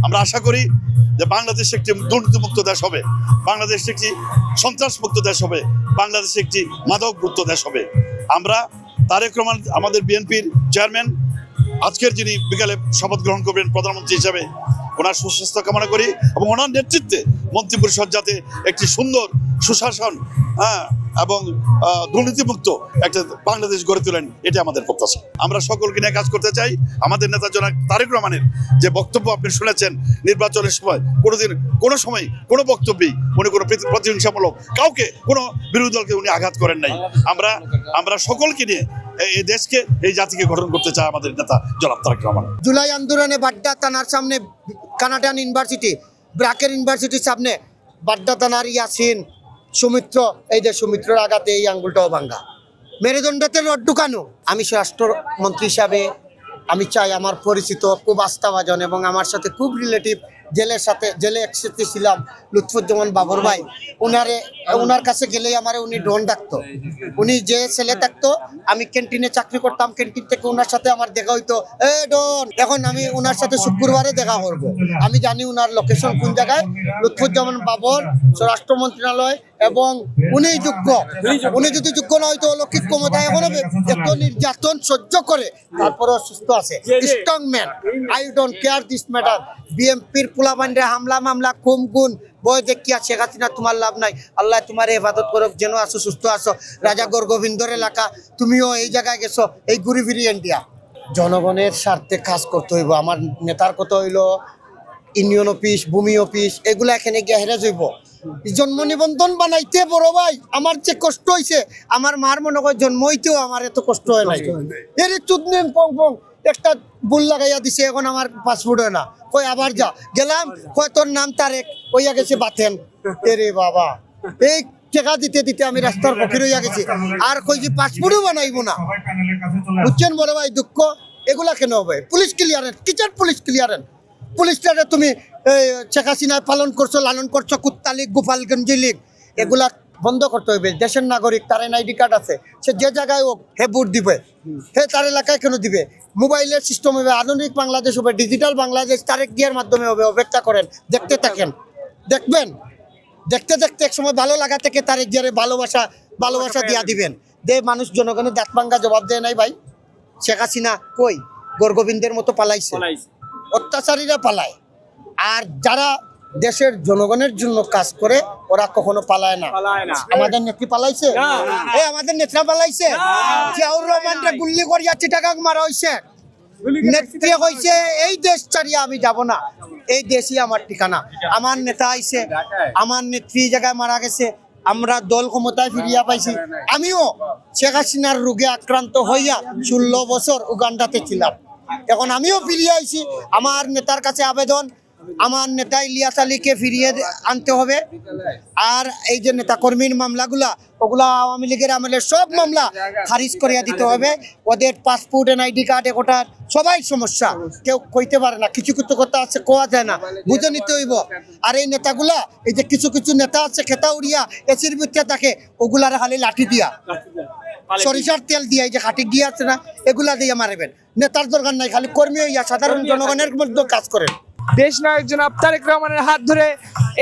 আমরা আশা করি যে বাংলাদেশ একটি দুর্নীতিমুক্ত দেশ হবে, বাংলাদেশ একটি সন্ত্রাসমুক্ত দেশ হবে, বাংলাদেশ একটি মাদকমুক্ত দেশ হবে। আমরা তারেক রহমান আমাদের বিএনপির চেয়ারম্যান আজকের যিনি বিকালে শপথ গ্রহণ করবেন প্রধানমন্ত্রী হিসাবে, ওনার সুস্বাস্থ্য কামনা করি এবং ওনার নেতৃত্বে মন্ত্রিপরিষদ যাতে একটি সুন্দর সুশাসন এবং দুর্নীতিমুক্ত একটা বাংলাদেশ গড়ে তোলেন, এটা আমাদের প্রত্যাশা। আমরা সকলকে নিয়ে কাজ করতে চাই। আমাদের নেতা জনাব তারেক রহমানের যে বক্তব্য আপনি শুনেছেন নির্বাচনের সময়, কোনোদিন কোনো সময় কোনো বক্তব্যেই উনি কোনো প্রতিহিংসামূলক কাউকে কোনো বিরোধী দলকে উনি আঘাত করেন নাই। আমরা সকলকে নিয়ে এই দেশকে এই জাতিকে গঠন করতে চায় আমাদের নেতা জনাব তারেক রহমান। জুলাই আন্দোলনে বাড্ডা থানার সামনে কানাডিয়ান ইউনিভার্সিটি, ব্রাকের ইউনিভার্সিটির সামনে বাড্ডা থানার ইয়াসিন সুমিত্র, এই যে সুমিত্রর আঘাতে এই আঙ্গুলটাও ভাঙ্গা, মেরুদণ্ডতে রড ঢুকানো। আমি স্বরাষ্ট্রমন্ত্রী হিসাবে আমি চাই আমার পরিচিত খুব আস্থাভাজন এবং আমার সাথে খুব রিলেটিভ জেলে একসাথে ছিলাম লুৎফুজ্জামান বাবর ভাই, ওনার কাছে গেলেই আমার উনি ডন ডাকতো। উনি যে ছেলে থাকতো, আমি ক্যান্টিনে চাকরি করতাম, ক্যান্টিন থেকে ওনার সাথে আমার দেখা হইতো, এ ডন। এখন আমি ওনার সাথে শুক্রবারে দেখা করবো। আমি জানি ওনার লোকেশন কোন জায়গায়, লুৎফুজ্জামান বাবর, স্বরাষ্ট্র মন্ত্রণালয়, এবং উনি যোগ্য। উনি যদি যোগ্য না হয়তো অলৌকিক ক্ষমতায় এখন এত নির্যাতন সহ্য করে তারপরেও সুস্থ আছে, strong man. I don't care this matter. বিএমপির পোলাপান্ডে হামলা মামলা কম গুণ বয় দেখিয়া শেখ হাসিনা তোমার লাভ নাই। আল্লাহ তোমার হেফাজত করুক, যেন আসো সুস্থ আসো। রাজাগড় গোবিন্দর এলাকা, তুমিও এই জায়গায় গেছো, এই ঘুরি ফিরি ইন্ডিয়া। জনগণের স্বার্থে কাজ করতে হইব। আমার নেতার কথা হইল ইউনিয়ন অফিস, ভূমি অফিস, এগুলো এখানে গিয়ে হেরে যাইব। জন্ম নিবন্ধন বানাইতে বড় ভাই আমার যে কষ্ট হয়েছে, আমার মার মনে হয় জন্ম হইতেও আমার এত কষ্ট হয় নাই। এর চুদনেন পং পং একটা বুল লাগাইয়া দিছে, এখন আমার পাসপোর্ট হয় না। কই আবার যা গেলাম, কয় তোর নাম তারেক, হইয়া গেছে বাতেন। এরে বাবা, এই টেকা দিতে দিতে আমি রাস্তার ফকির হইয়া গেছি। আর কই যে পাসপোর্টও বানাইবো না, বুঝছেন বড় ভাই? দুঃখ এগুলা কেন হবে? Police clearance, kitchen police clearance, পুলিশটারে তুমি শেখ হাসিনায় পালন করছো, লালন করছো, কুত্তা লীগ, গোপালগঞ্জি লীগ, এগুলা বন্ধ করতে হবে। দেশের নাগরিক, তার এনআইডি কার্ড আছে, সে যে জায়গায় হোক হে ভোট দিবে, হে তার এলাকায় কেন দিবে? মোবাইলের সিস্টেম হবে, আধুনিক বাংলাদেশ হবে, ডিজিটাল বাংলাদেশ তারেক জিয়ার মাধ্যমে হবে। অপেক্ষা করেন, দেখতে থাকেন, দেখবেন। দেখতে দেখতে এক সময় ভালো লাগা থেকে তারেক জিয়ারে ভালোবাসা দিয়া দিবেন। যে মানুষ জনগণের দাঁত ভাঙ্গা জবাব দেয় নাই ভাই। শেখ হাসিনা কই গোরগোবিন্দের মতো পালাইছে, অত্যাচারীরা পালায়। আর যারা দেশের জনগণের জন্য কাজ করে ওরা কখনো পালায় না। আমাদের নেত্রী পালাইছে, আমাদের নেত্রা পালাইছে। জিয়াউর রহমানকে গুল্লি করিয়া চিটাগাং মারা হয়েছে। নেত্রী কইছে এই দেশ ছাড়িয়া আমি যাব না, এই দেশই আমার ঠিকানা। আমার নেতা আইছে, আমার নেত্রী জায়গায় মারা গেছে, আমরা দল ক্ষমতায় ফিরিয়া পাইছি। আমিও শেখ হাসিনার রোগে আক্রান্ত হইয়া 16 বছর উগান্ডাতে ছিলাম। এখন আমিও ফিরিয়ে আইছি। আমার নেতার কাছে আবেদন, আমার নেতা ইলিয়াস আলীকে ফিরিয়ে আনতে হবে। আর এই যে নেতা কর্মীর মামলাগুলা, ওগুলা আওয়ামী লীগের আমলের সব মামলা খারিজ করিয়া দিতে হবে। ওদের পাসপোর্ট, এনআইডি কার্ড, একটা সবাই সমস্যা, কেউ কইতে পারে না, কিছু কিছু কথা আছে কোয়া যায় না, বুঝে নিতে হইব। আর এই নেতাগুলা, এই যে কিছু কিছু নেতা আছে খেতা উড়িয়া এসির ভিতরে থাকে, ওগুলার খালি লাঠি দিয়া, সরিষার তেল দিয়া, এই যে খাটি দিয়ে আছে না, এগুলা দিয়ে মারবেন। নেতার দরকার নাই, খালি কর্মী হইয়া সাধারণ জনগণের মধ্যে কাজ করেন। দেশ নায়ক জনাব তারেক রহমানের হাত ধরে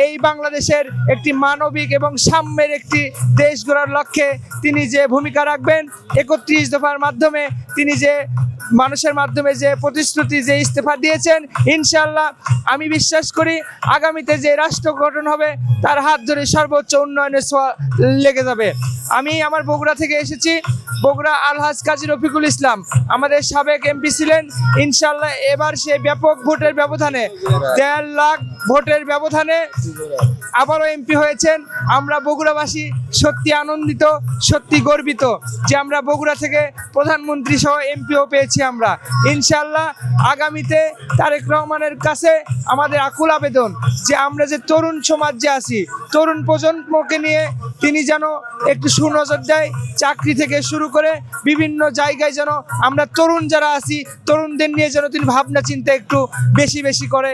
এই বাংলাদেশের একটি মানবিক এবং সাম্যের একটি দেশ গড়ার লক্ষ্যে তিনি যে ভূমিকা রাখবেন, 31 দফার মাধ্যমে তিনি যে মানুষের মাধ্যমে যে প্রতিশ্রুতি, যে ইস্তফা দিয়েছেন, ইনশাআল্লাহ আমি বিশ্বাস করি আগামীতে যে রাষ্ট্র গঠন হবে তার হাত ধরে সর্বোচ্চ উন্নয়নের ছোঁয়া লেগে যাবে। আমি আমার বগুড়া থেকে এসেছি। বগুড়া আলহাজ কাজী রফিকুল ইসলাম আমাদের সাবেক এমপি ছিলেন। ইনশাআল্লাহ এবার সে ব্যাপক ভোটের ব্যবধানে, 1.5 লাখ ভোটের ব্যবধানে আবারও এমপি হয়েছেন। আমরা বগুড়াবাসী সত্যি আনন্দিত, সত্যি গর্বিত যে আমরা বগুড়া থেকে প্রধানমন্ত্রী সহ এমপিও পেয়েছি। আমরা ইনশাআল্লাহ আগামীতে তারেক রহমানের কাছে আমাদের আকুল আবেদন যে আমরা যে তরুণ সমাজ যে আছি, তরুণ প্রজন্মকে নিয়ে তিনি যেন একটু সুনজর দেয়। চাকরি থেকে শুরু করে বিভিন্ন জায়গায় যেন আমরা তরুণ যারা আছি, তরুণদের নিয়ে যেন তিনি ভাবনা চিন্তা একটু বেশি বেশি করে।